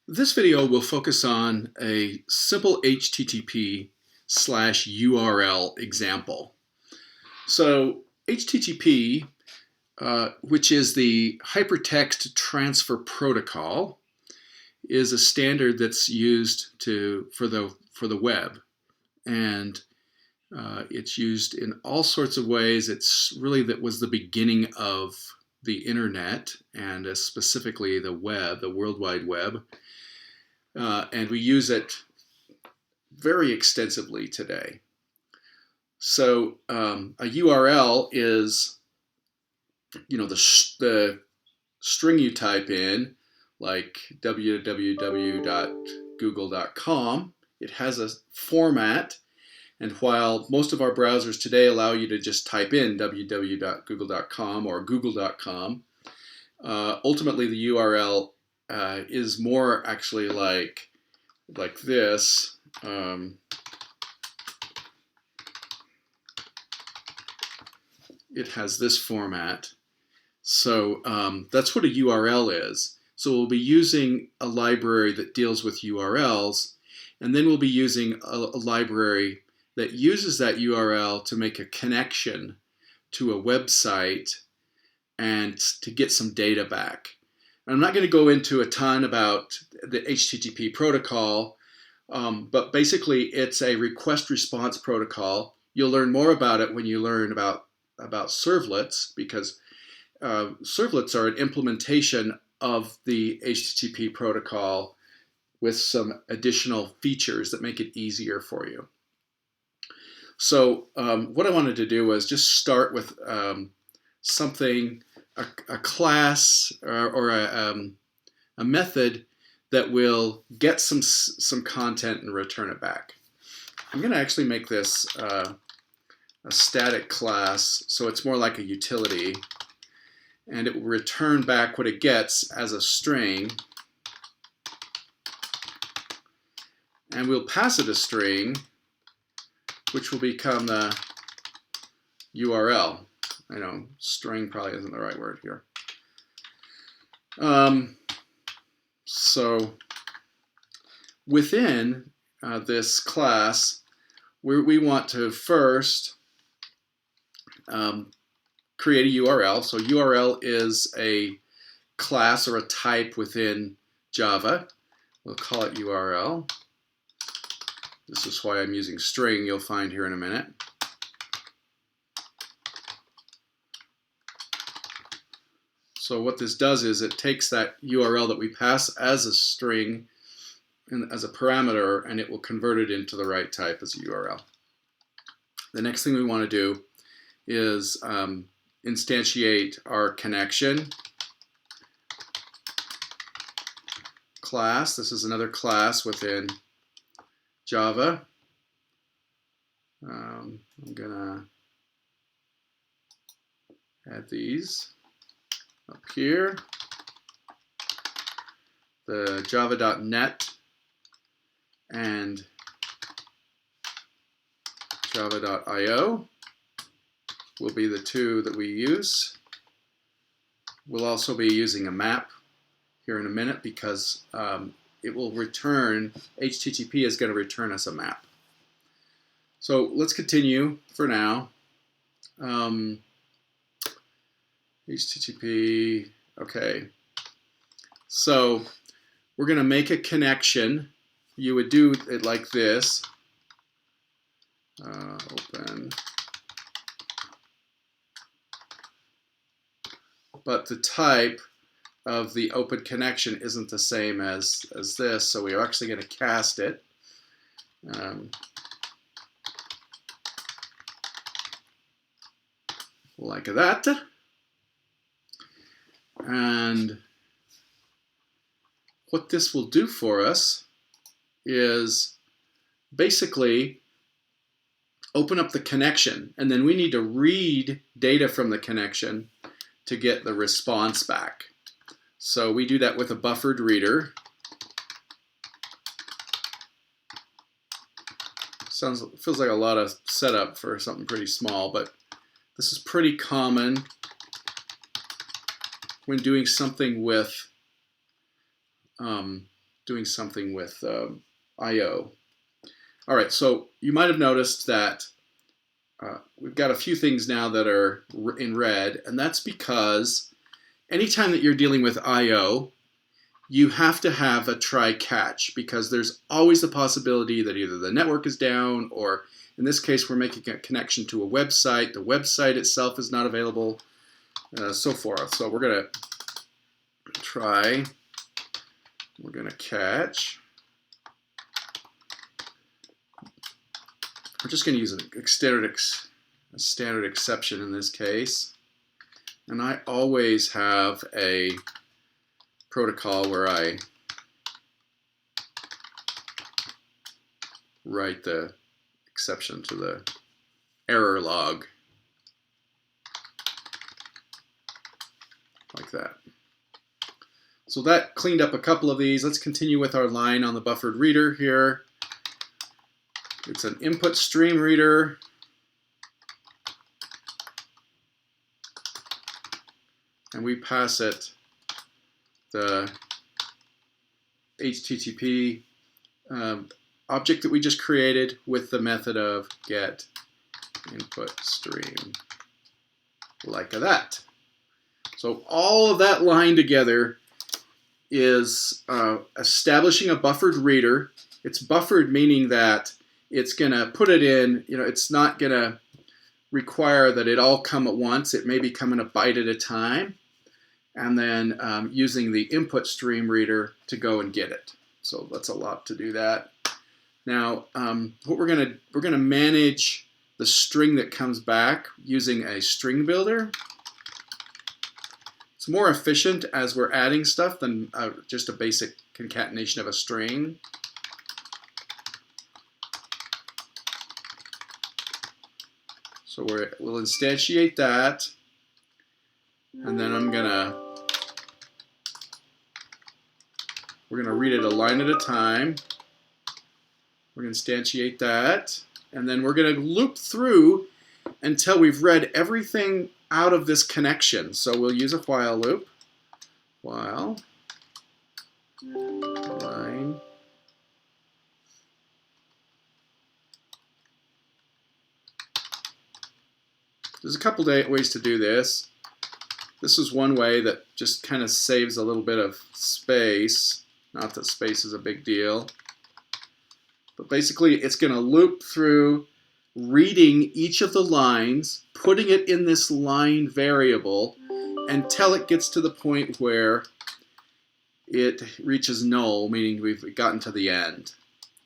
This video will focus on a simple HTTP slash URL example. So HTTP, which is the Hypertext Transfer Protocol, is a standard that's used for the web, and it's used in all sorts of ways. That was the beginning of the internet, and specifically the web, the World Wide Web. And we use it very extensively today. So a URL is, the string you type in, like www.google.com. It has a format, and while most of our browsers today allow you to just type in www.google.com or google.com, ultimately the URL is more actually like this. It has this format. So that's what a URL is. So we'll be using a library that deals with URLs, and then we'll be using a library that uses that URL to make a connection to a website and to get some data back. I'm not going to go into a ton about the HTTP protocol, but basically it's a request response protocol. You'll learn more about it when you learn about servlets, because servlets are an implementation of the HTTP protocol with some additional features that make it easier for you. So what I wanted to do was just start with something, a class or a method that will get some content and return it back. I'm going to actually make this a static class, so it's more like a utility, and it will return back what it gets as a string, and we'll pass it a string, which will become the URL. I know string probably isn't the right word here. So within this class, we want to first create a URL. So URL is a class or a type within Java. We'll call it URL. This is why I'm using string, you'll find here in a minute. So what this does is it takes that URL that we pass as a string and as a parameter, and it will convert it into the right type as a URL. The next thing we want to do is instantiate our connection class. This is another class within Java. I'm gonna add these up here. The java.net and java.io will be the two that we use. We'll also be using a map here in a minute, because it will return, HTTP is going to return us a map. So let's continue for now. HTTP, okay. So we're going to make a connection. You would do it like this. Open. But the type of the open connection isn't the same as this, so we're actually going to cast it. Like that. And what this will do for us is basically open up the connection, and then we need to read data from the connection to get the response back. So we do that with a buffered reader. Feels like a lot of setup for something pretty small, but this is pretty common when doing something with doing something with I/O. All right, so you might have noticed that we've got a few things now that are in red, and that's because anytime that you're dealing with I/O, you have to have a try-catch, because there's always the possibility that either the network is down, or in this case we're making a connection to a website, the website itself is not available, so forth. So we're going to try, we're going to catch. We're just going to use a standard exception in this case. And I always have a protocol where I write the exception to the error log, like that. So that cleaned up a couple of these. Let's continue with our line on the buffered reader here. It's an input stream reader. And we pass it the HTTP object that we just created with the method of get input stream, like that. So all of that line together is establishing a buffered reader. It's buffered, meaning that it's going to put it in, it's not going to require that it all come at once. It may be coming a byte at a time, and then using the input stream reader to go and get it. So that's a lot to do that. Now, what we're gonna manage the string that comes back using a string builder. It's more efficient as we're adding stuff than just a basic concatenation of a string. So we'll instantiate that, and then we're gonna read it a line at a time. We're gonna instantiate that, and then we're gonna loop through until we've read everything out of this connection. So we'll use a while loop. While line there's a couple ways to do this. This is one way that just kind of saves a little bit of space. Not that space is a big deal. But basically, it's going to loop through reading each of the lines, putting it in this line variable, until it gets to the point where it reaches null, meaning we've gotten to the end.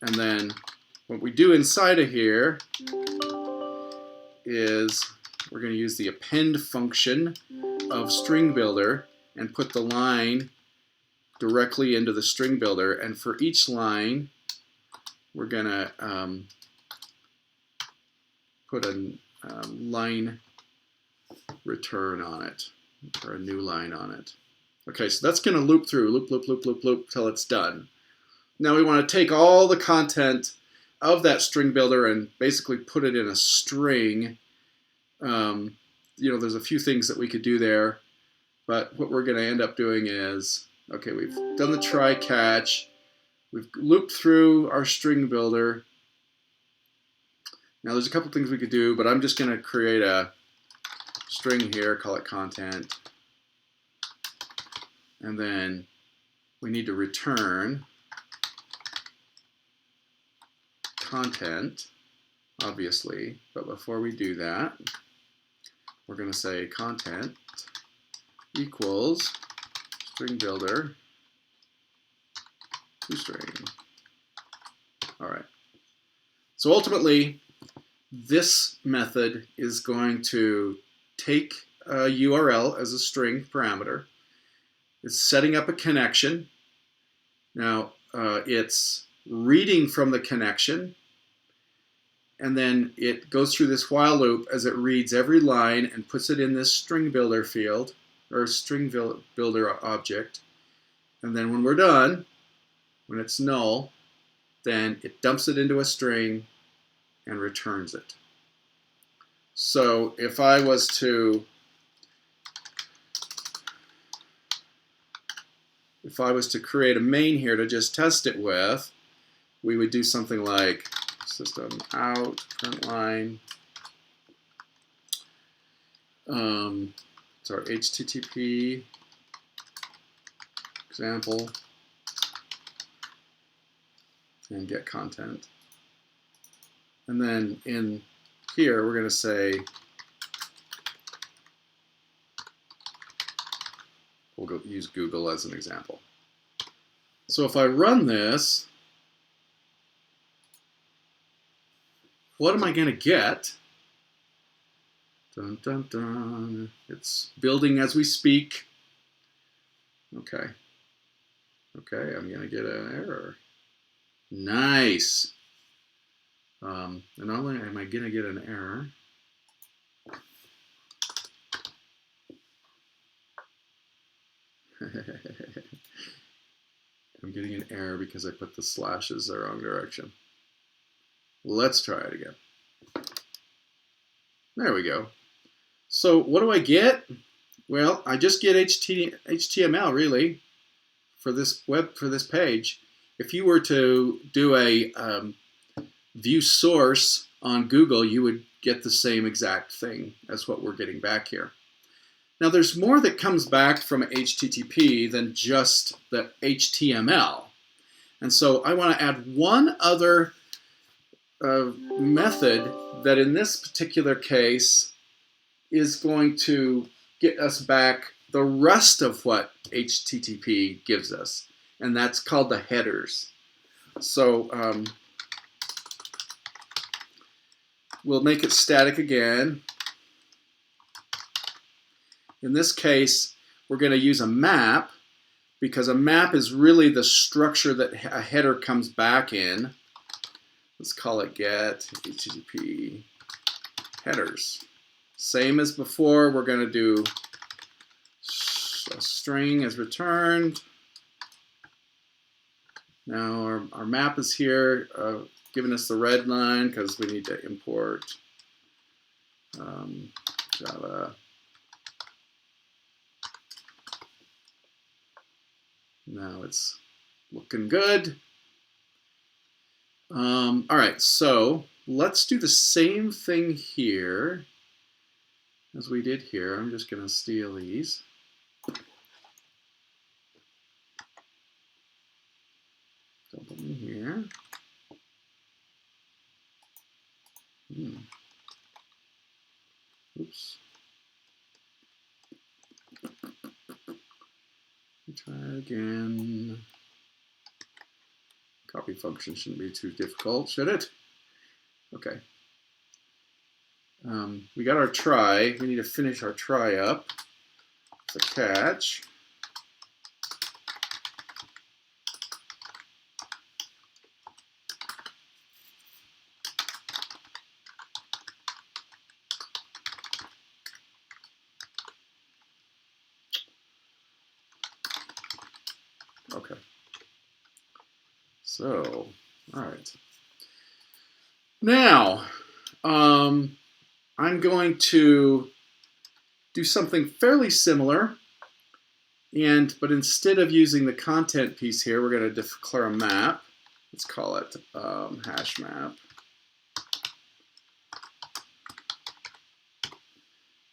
And then what we do inside of here is we're going to use the append function of string builder and put the line directly into the string builder. And for each line, we're going to put a line return on it, or a new line on it. Okay, so that's going to loop through, loop, till it's done. Now we want to take all the content of that string builder and basically put it in a string. There's a few things that we could do there, but what we're going to end up doing is, okay, we've done the try catch, we've looped through our string builder. Now there's a couple things we could do, but I'm just going to create a string here, call it content, and then we need to return content, obviously, but before we do that, we're going to say content equals string builder toString. All right. So ultimately, this method is going to take a URL as a string parameter. It's setting up a connection. Now, it's reading from the connection, and then it goes through this while loop as it reads every line and puts it in this string builder field, or string builder object. And then when we're done, when it's null, then it dumps it into a string and returns it. So if I was to if I was to create a main here to just test it with, we would do something like system out, print line, it's our HTTP example, and get content. And then in here, we're going to say, we'll go use Google as an example. So if I run this, what am I going to get? Dun, dun, dun. It's building as we speak. Okay. Okay, I'm going to get an error. Nice. And not only am I going to get an error, I'm getting an error because I put the slashes the wrong direction. Let's try it again. There we go. So what do I get? Well, I just get HTML really for this page. If you were to do a view source on Google, you would get the same exact thing as what we're getting back here. Now there's more that comes back from HTTP than just the HTML. And so I want to add one other method that in this particular case is going to get us back the rest of what HTTP gives us. And that's called the headers. So we'll make it static again. In this case, we're going to use a map because a map is really the structure that a header comes back in. Let's call it get HTTP headers. Same as before, we're going to do a string as returned. Now our map is here, giving us the red line because we need to import Java. Now it's looking good. All right, so let's do the same thing here as we did here. I'm just going to steal these. Dump them in here. Oops. Try it again. Copy function shouldn't be too difficult, should it? Okay. We got our try. We need to finish our try up. It's a catch. Okay. So, all right. Now, I'm going to do something fairly similar, but instead of using the content piece here, we're going to declare a map. Let's call it hash map.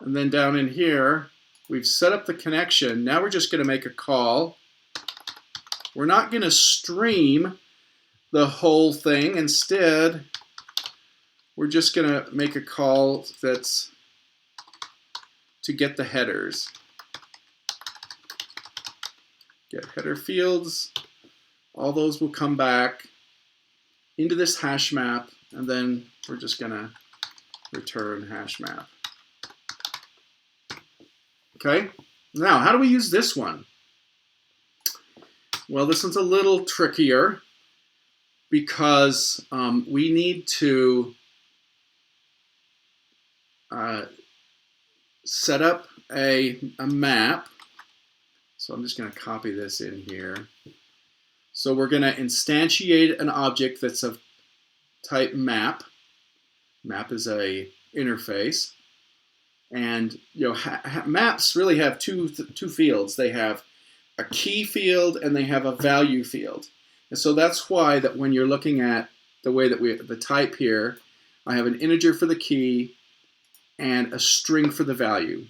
And then down in here, we've set up the connection. Now we're just going to make a call. We're not going to stream the whole thing. Instead, we're just going to make a call that's to get the headers. Get header fields. All those will come back into this hash map, and then we're just going to return hash map. Okay, now how do we use this one? Well, this one's a little trickier because we need to set up a map. So I'm just going to copy this in here. So we're going to instantiate an object that's of type map. Map is a interface. And maps really have two fields. They have a key field and they have a value field. And so that's why that when you're looking at the way that the type here, I have an integer for the key and a string for the value.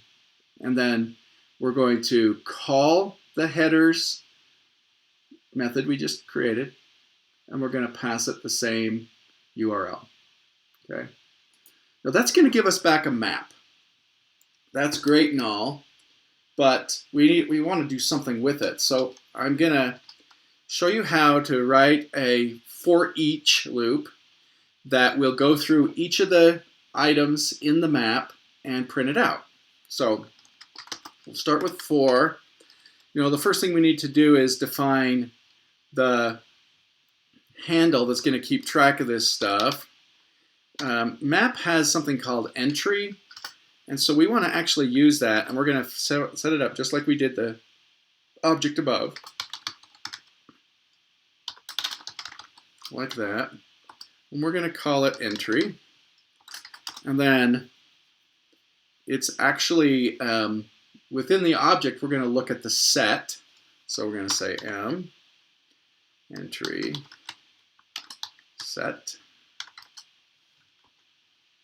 And then we're going to call the headers method we just created, and we're going to pass it the same URL. Okay. Now that's going to give us back a map. That's great and all, but we want to do something with it. So I'm going to show you how to write a for each loop that will go through each of the items in the map and print it out. So we'll start with for. The first thing we need to do is define the handle that's going to keep track of this stuff. Map has something called entry, and so we want to actually use that, and we're going to set it up just like we did the object above, like that. And we're going to call it entry, and then it's actually within the object we're going to look at the set. So we're going to say m entry set,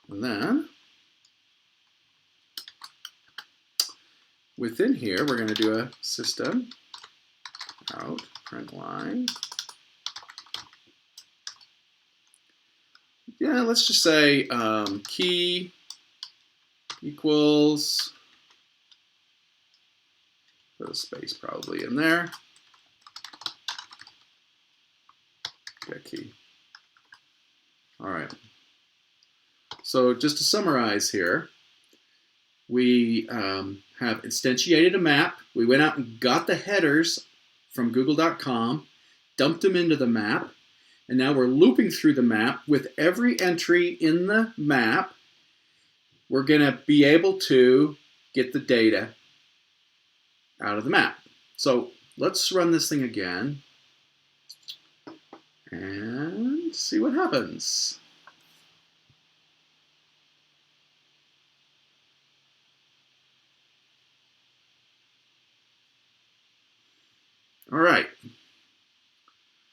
and then within here we're going to do a system out print line. Yeah, let's just say key equals, put a space probably in there, get key. All right. So just to summarize here, we have instantiated a map. We went out and got the headers from google.com, dumped them into the map, and now we're looping through the map. With every entry in the map, we're going to be able to get the data out of the map. So let's run this thing again and see what happens. All right.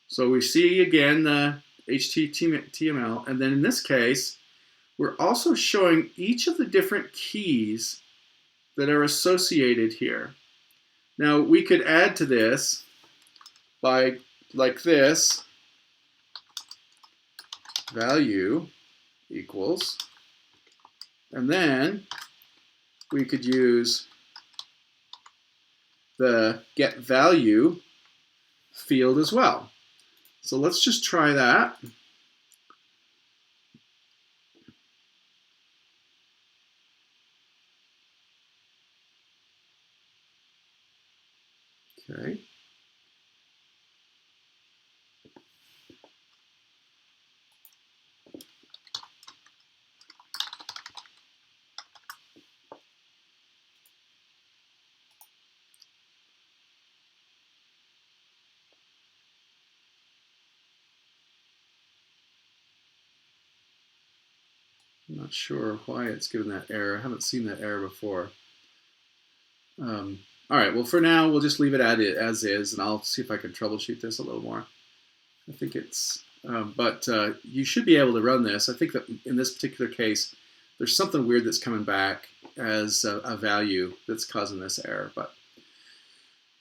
So we see again the HTML, and then in this case, we're also showing each of the different keys that are associated here. Now we could add to this by like this, value equals, and then we could use the get value field as well. So let's just try that. Okay. I'm not sure why it's given that error. I haven't seen that error before. All right, well for now we'll just leave it as is, and I'll see if I can troubleshoot this a little more. I think it's, but you should be able to run this. I think that in this particular case, there's something weird that's coming back as a value that's causing this error. But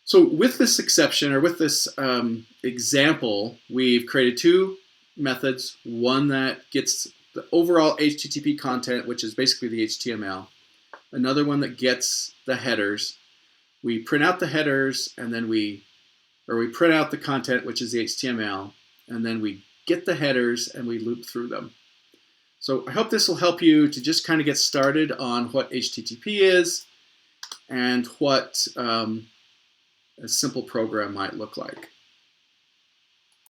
so with this exception, or with this example, we've created two methods. One that gets the overall HTTP content, which is basically the HTML. Another one that gets the headers. We print out the headers, and then we print out the content, which is the HTML, and then we get the headers and we loop through them. So I hope this will help you to just kind of get started on what HTTP is and what a simple program might look like.